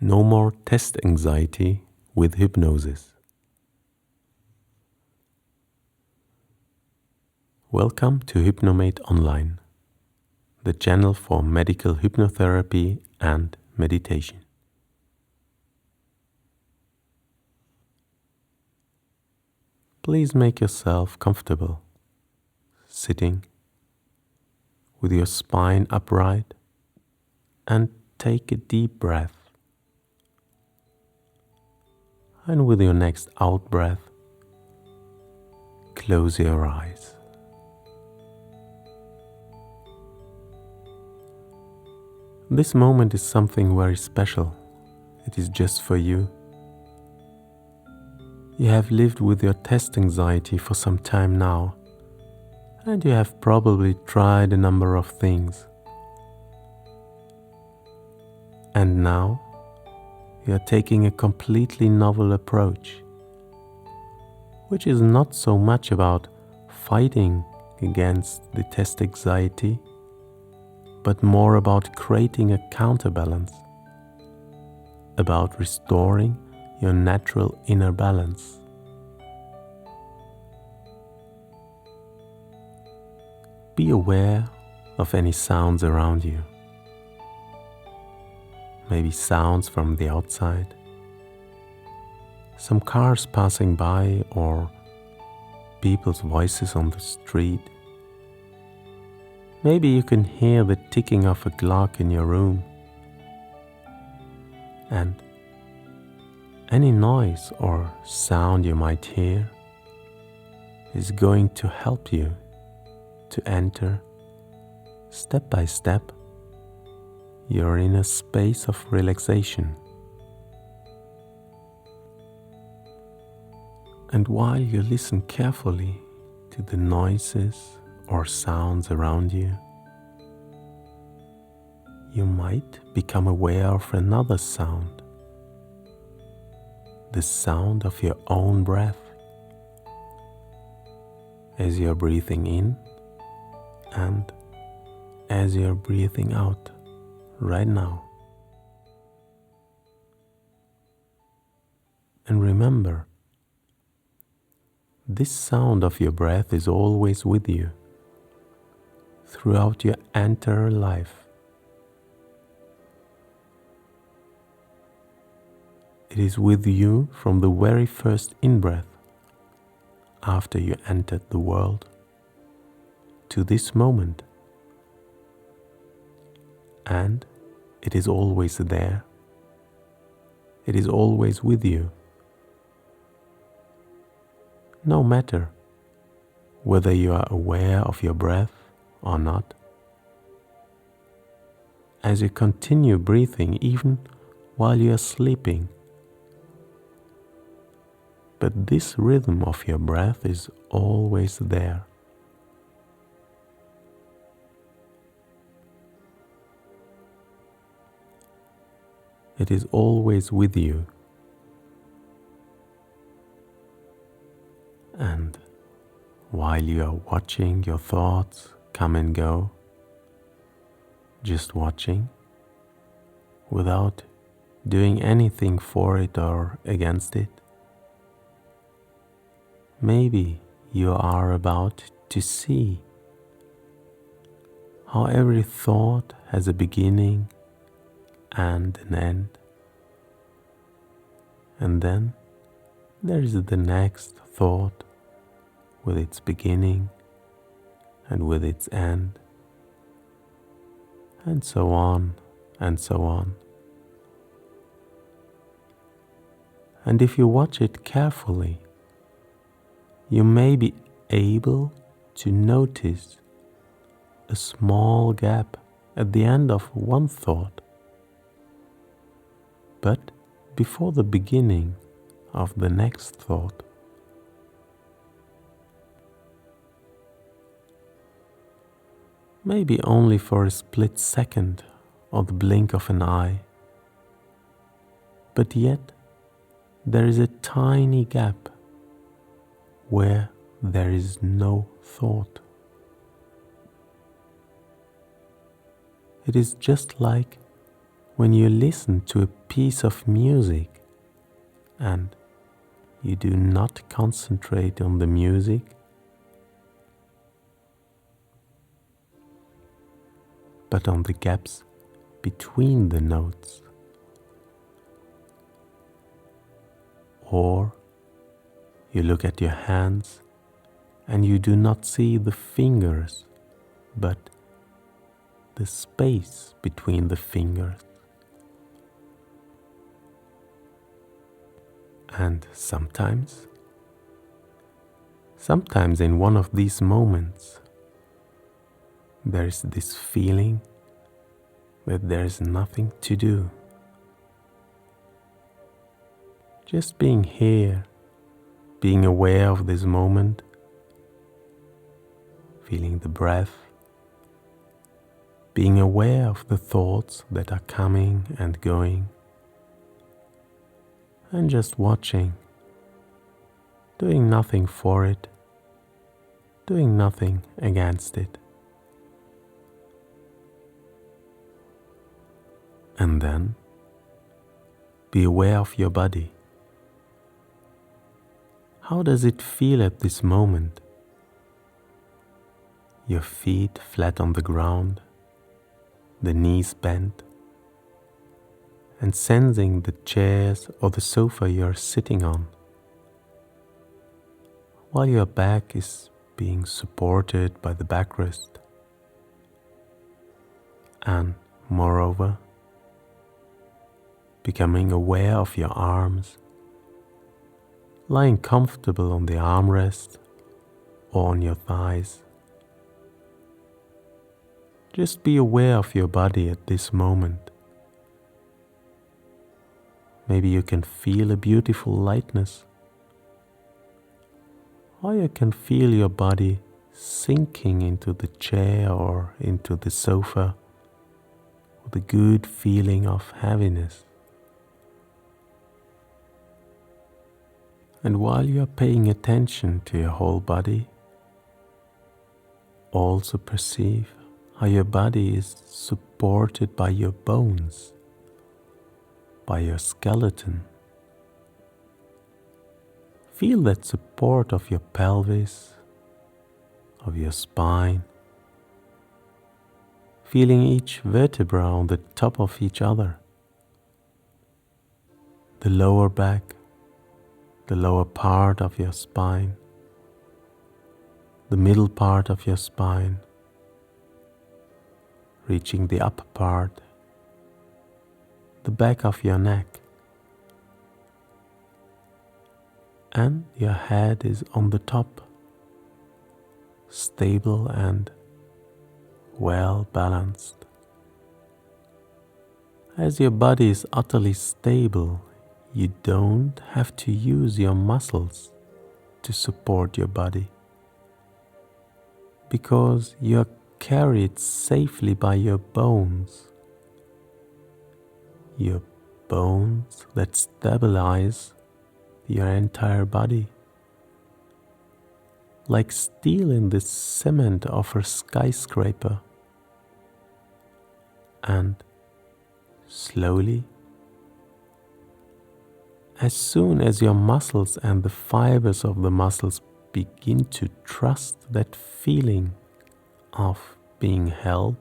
No more test anxiety with hypnosis. Welcome to Hypnomate Online, the channel for medical hypnotherapy and meditation. Please make yourself comfortable, sitting with your spine upright, and take a deep breath. And with your next out breath, close your eyes. This moment is something very special. It is just for you. You have lived with your test anxiety for some time now, and you have probably tried a number of things. And now, you are taking a completely novel approach, which is not so much about fighting against the test anxiety, but more about creating a counterbalance, about restoring your natural inner balance. Be aware of any sounds around you. Maybe sounds from the outside, some cars passing by or people's voices on the street. Maybe you can hear the ticking of a clock in your room. And any noise or sound you might hear is going to help you to enter, step by step, you're in a space of relaxation. And while you listen carefully to the noises or sounds around you, you might become aware of another sound, the sound of your own breath, as you're breathing in and as you're breathing out. Right now. And remember, this sound of your breath is always with you throughout your entire life. It is with you from the very first in-breath after you entered the world to this moment. And it is always there. It is always with you. No matter whether you are aware of your breath or not. As you continue breathing even while you are sleeping. But this rhythm of your breath is always there. It is always with you. And while you are watching your thoughts come and go, just watching, without doing anything for it or against it, maybe you are about to see how every thought has a beginning and an end. And then there is the next thought with its beginning and with its end, and so on and so on. And if you watch it carefully, you may be able to notice a small gap at the end of one thought, but before the beginning of the next thought. Maybe only for a split second or the blink of an eye, but yet there is a tiny gap where there is no thought. It is just like when you listen to a piece of music and you do not concentrate on the music, but on the gaps between the notes. Or you look at your hands and you do not see the fingers, but the space between the fingers. And sometimes in one of these moments, there is this feeling that there is nothing to do. Just being here, being aware of this moment, feeling the breath, being aware of the thoughts that are coming and going, and just watching, doing nothing for it, doing nothing against it. And then be aware of your body. How does it feel at this moment? Your feet flat on the ground, the knees bent, and sensing the chairs or the sofa you're sitting on, while your back is being supported by the backrest. And moreover, becoming aware of your arms, lying comfortable on the armrest or on your thighs. Just be aware of your body at this moment. Maybe you can feel a beautiful lightness, or you can feel your body sinking into the chair or into the sofa with a good feeling of heaviness. And while you are paying attention to your whole body, also perceive how your body is supported by your bones, by your skeleton. Feel that support of your pelvis, of your spine, feeling each vertebra on the top of each other, the lower back, the lower part of your spine, the middle part of your spine, reaching the upper part, the back of your neck, and your head is on the top, stable and well balanced. As your body is utterly stable, you don't have to use your muscles to support your body, because you're carried safely by your bones that stabilize your entire body, like steel in the cement of a skyscraper. And slowly, as soon as your muscles and the fibers of the muscles begin to trust that feeling of being held,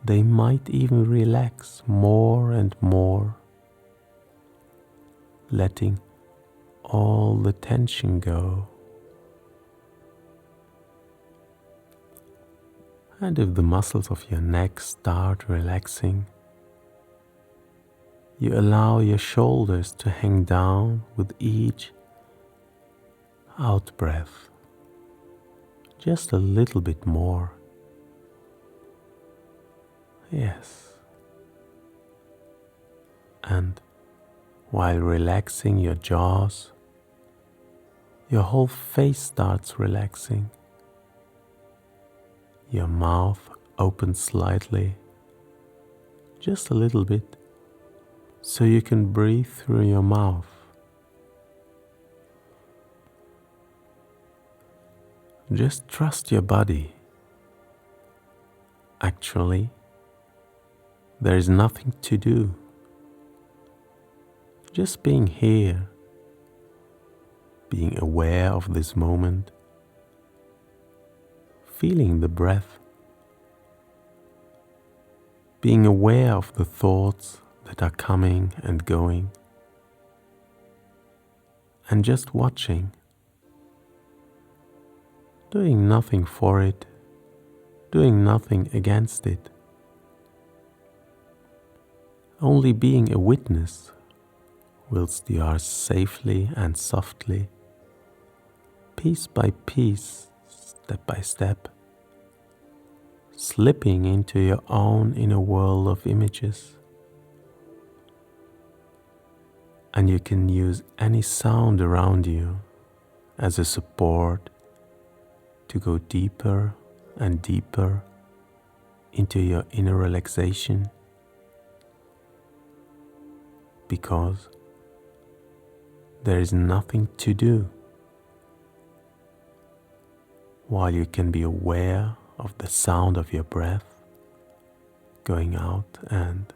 they might even relax more and more, letting all the tension go. And if the muscles of your neck start relaxing, you allow your shoulders to hang down with each out breath, just a little bit more. Yes. And while relaxing your jaws, your whole face starts relaxing. Your mouth opens slightly, just a little bit, so you can breathe through your mouth. Just trust your body. Actually, There is nothing to do. Just being here, being aware of this moment, feeling the breath, being aware of the thoughts that are coming and going, and just watching, doing nothing for it, doing nothing against it, only being a witness whilst you are safely and softly, piece by piece, step by step, slipping into your own inner world of images. And you can use any sound around you as a support to go deeper and deeper into your inner relaxation, because there is nothing to do while you can be aware of the sound of your breath going out and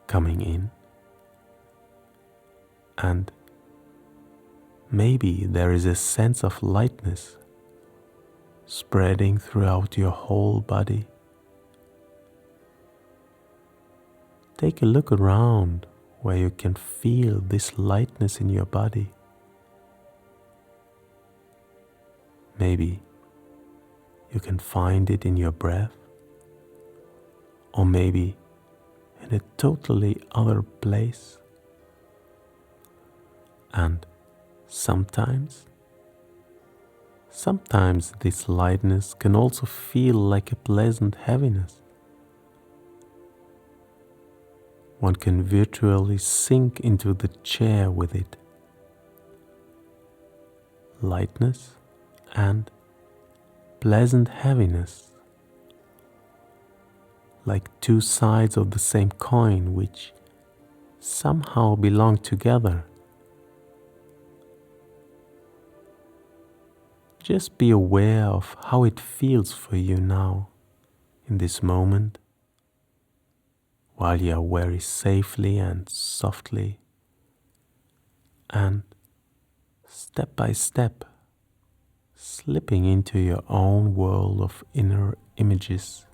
coming in. And maybe there is a sense of lightness spreading throughout your whole body. Take a look around where you can feel this lightness in your body. Maybe you can find it in your breath, or maybe in a totally other place. And sometimes this lightness can also feel like a pleasant heaviness. One can virtually sink into the chair with it. Lightness and pleasant heaviness, like two sides of the same coin which somehow belong together. Just be aware of how it feels for you now, in this moment, while you are very safely and softly, and step by step, slipping into your own world of inner images.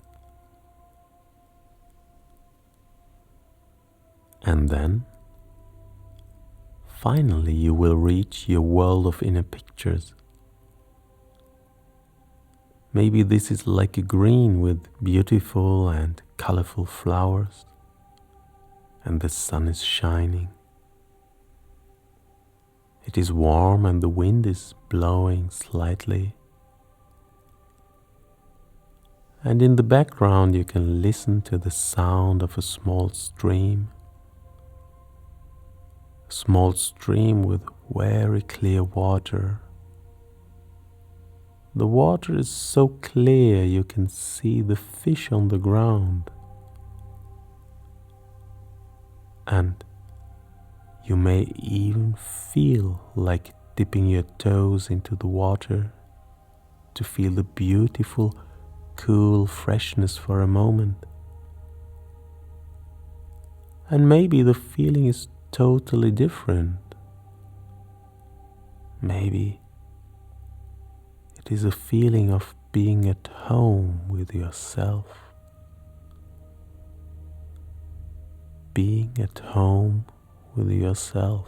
And then, finally, you will reach your world of inner pictures. Maybe this is like a green with beautiful and colorful flowers, and the sun is shining. It is warm and the wind is blowing slightly. And in the background you can listen to the sound of a small stream. A small stream with very clear water. The water is so clear you can see the fish on the ground. And you may even feel like dipping your toes into the water to feel the beautiful, cool freshness for a moment. And maybe the feeling is totally different. Maybe it is a feeling of being at home with yourself. Being at home with yourself.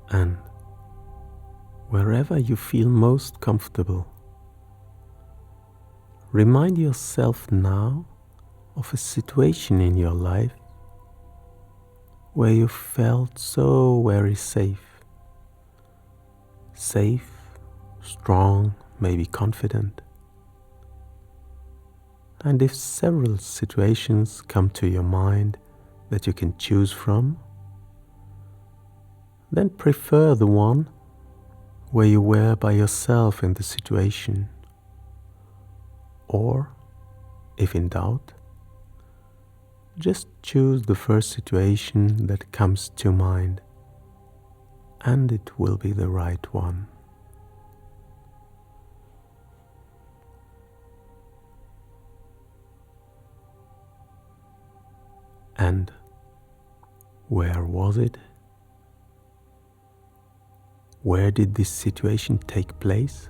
And wherever you feel most comfortable, remind yourself now of a situation in your life where you felt so very safe. Safe, strong, maybe confident. And if several situations come to your mind that you can choose from, then prefer the one where you were by yourself in the situation. Or, if in doubt, just choose the first situation that comes to mind, and it will be the right one. And where was it? Where did this situation take place?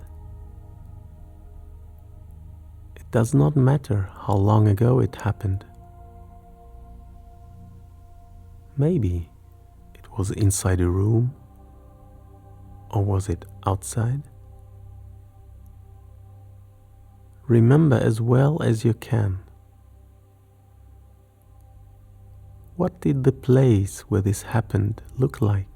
It does not matter how long ago it happened. Maybe it was inside a room, or was it outside? Remember as well as you can. What did the place where this happened look like?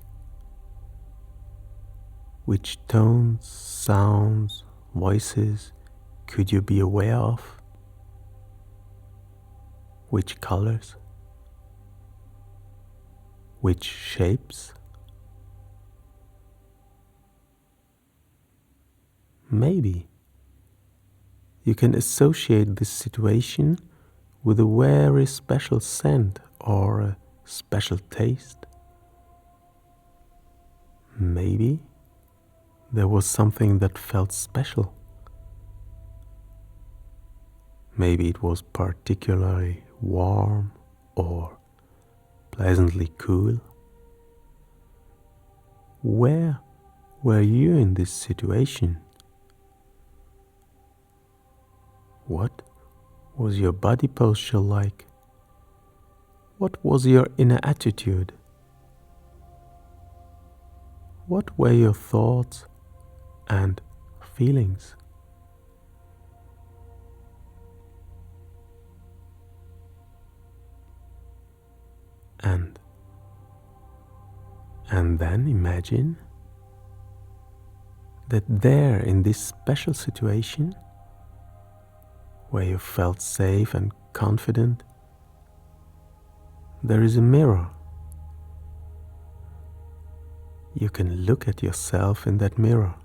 Which tones, sounds, voices could you be aware of? Which colors? Which shapes? Maybe you can associate this situation with a very special scent or a special taste. Maybe there was something that felt special. Maybe it was particularly warm or pleasantly cool. Where were you in this situation? What was your body posture like? What was your inner attitude? What were your thoughts and feelings? And then imagine that there in this special situation, where you felt safe and confident, there is a mirror. You can look at yourself in that mirror.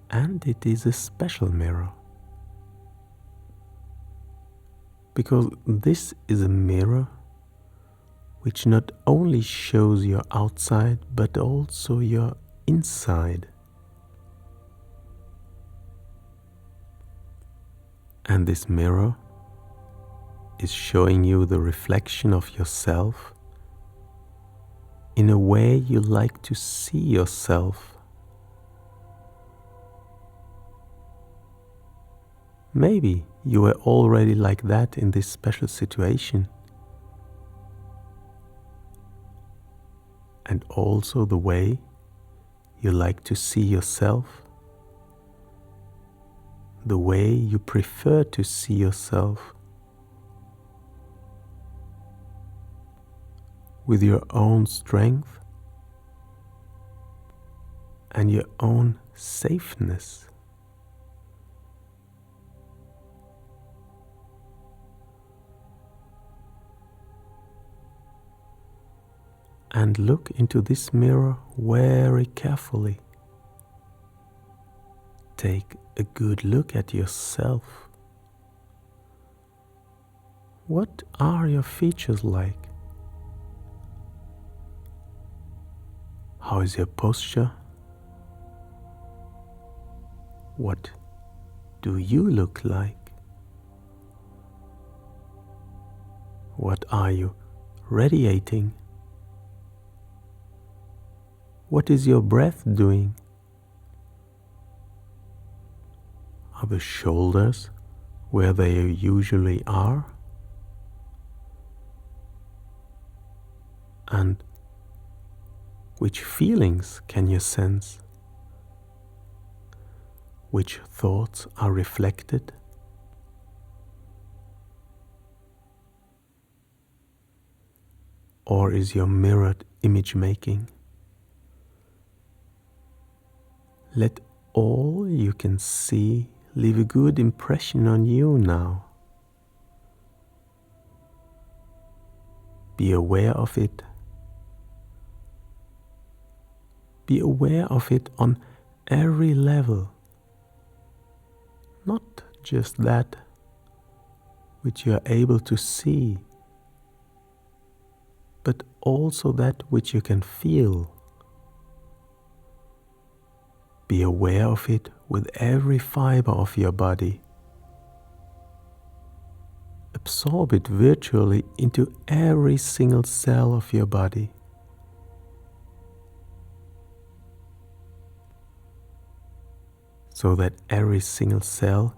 And it is a special mirror. Because this is a mirror which not only shows your outside, but also your inside. And this mirror is showing you the reflection of yourself in a way you like to see yourself. Maybe you were already like that in this special situation. And also the way you like to see yourself, the way you prefer to see yourself, with your own strength and your own safeness. And look into this mirror very carefully. Take a good look at yourself. What are your features like? How is your posture? What do you look like? What are you radiating? What is your breath doing? Are the shoulders where they usually are? And which feelings can you sense? Which thoughts are reflected? Or is your mirrored image making? Let all you can see leave a good impression on you now. Be aware of it. Be aware of it on every level. Not just that which you are able to see, but also that which you can feel. Be aware of it with every fiber of your body. A absorb it virtually into every single cell of your body. So that every single cell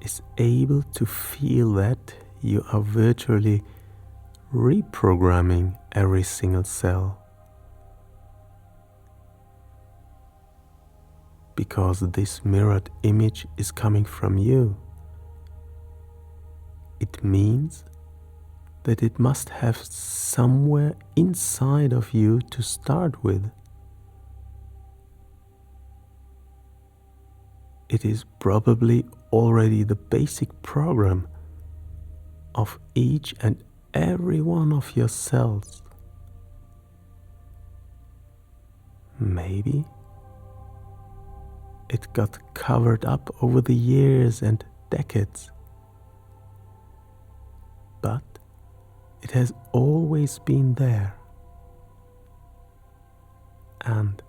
is able to feel that you are virtually reprogramming every single cell. Because this mirrored image is coming from you, it means that it must have somewhere inside of you to start with. It is probably already the basic program of each and every one of your cells. Maybe it got covered up over the years and decades, but it has always been there. And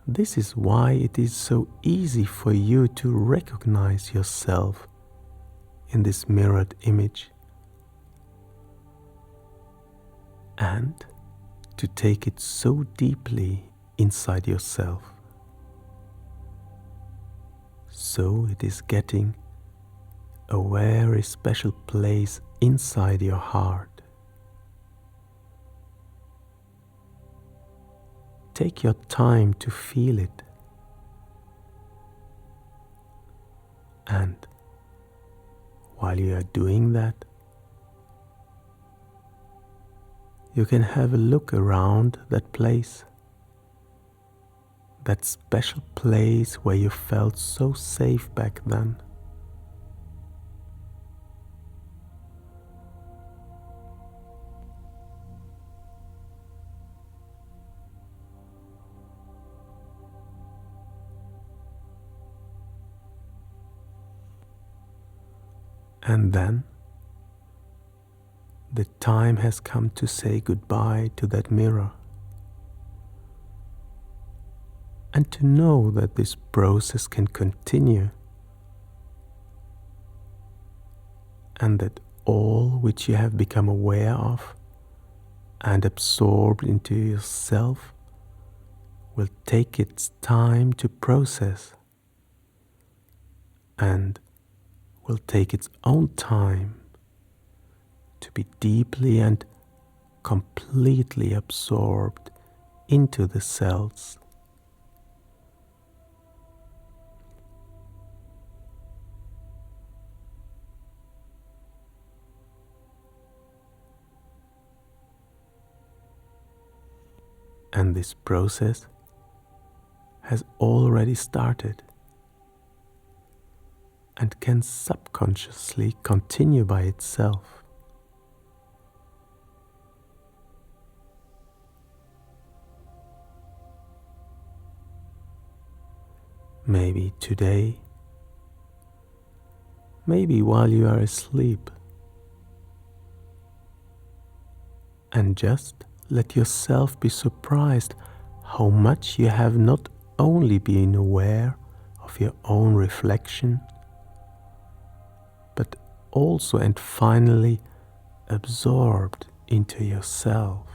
this is why it is so easy for you to recognize yourself in this mirrored image and to take it so deeply inside yourself. So it is getting a very special place inside your heart. Take your time to feel it. And while you are doing that, you can have a look around that place. That special place where you felt so safe back then. And then the time has come to say goodbye to that mirror. And to know that this process can continue. And that all which you have become aware of and absorbed into yourself will take its time to process. And will take its own time to be deeply and completely absorbed into the cells. And this process has already started and can subconsciously continue by itself. Maybe today, maybe while you are asleep, and just let yourself be surprised how much you have not only been aware of your own reflection, but also and finally absorbed into yourself.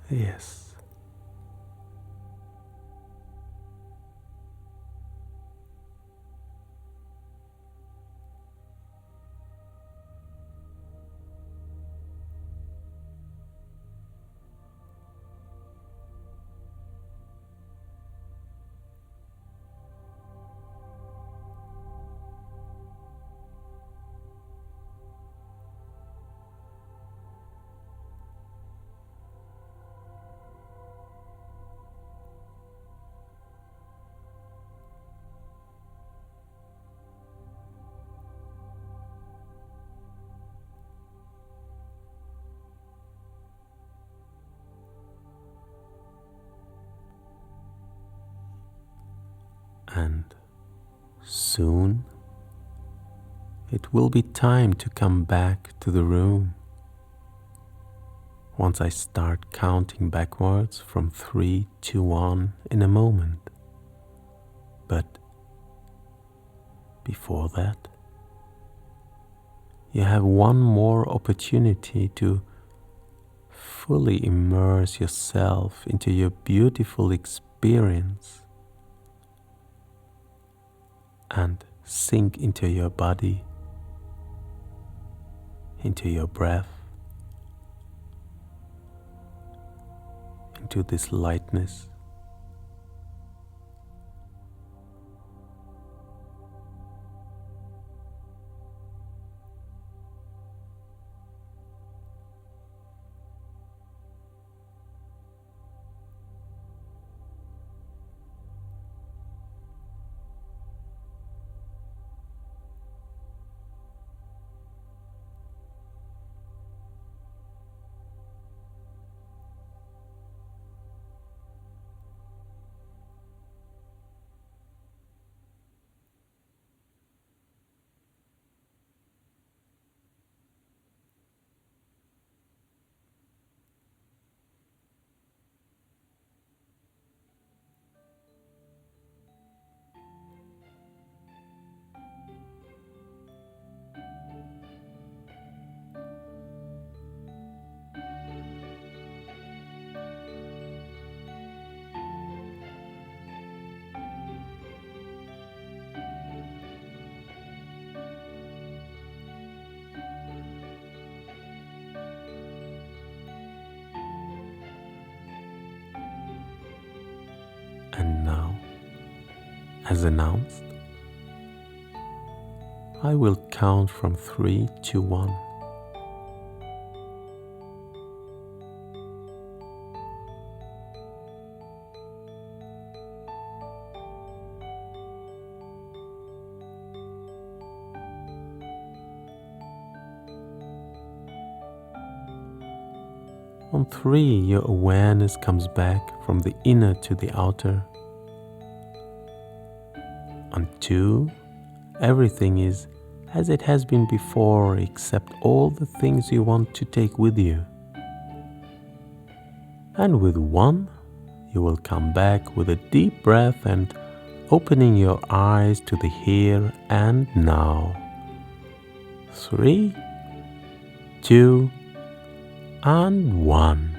Yes. And soon it will be time to come back to the room. Once I start counting backwards from 3 to 1 in a moment. But before that, you have one more opportunity to fully immerse yourself into your beautiful experience and sink into your body, into your breath, into this lightness. And now, as announced, I will count from 3 to 1. On 3, your awareness comes back from the inner to the outer. On 2, everything is as it has been before, except all the things you want to take with you. And with 1, you will come back with a deep breath and opening your eyes to the here and now. 3, 2, and 1.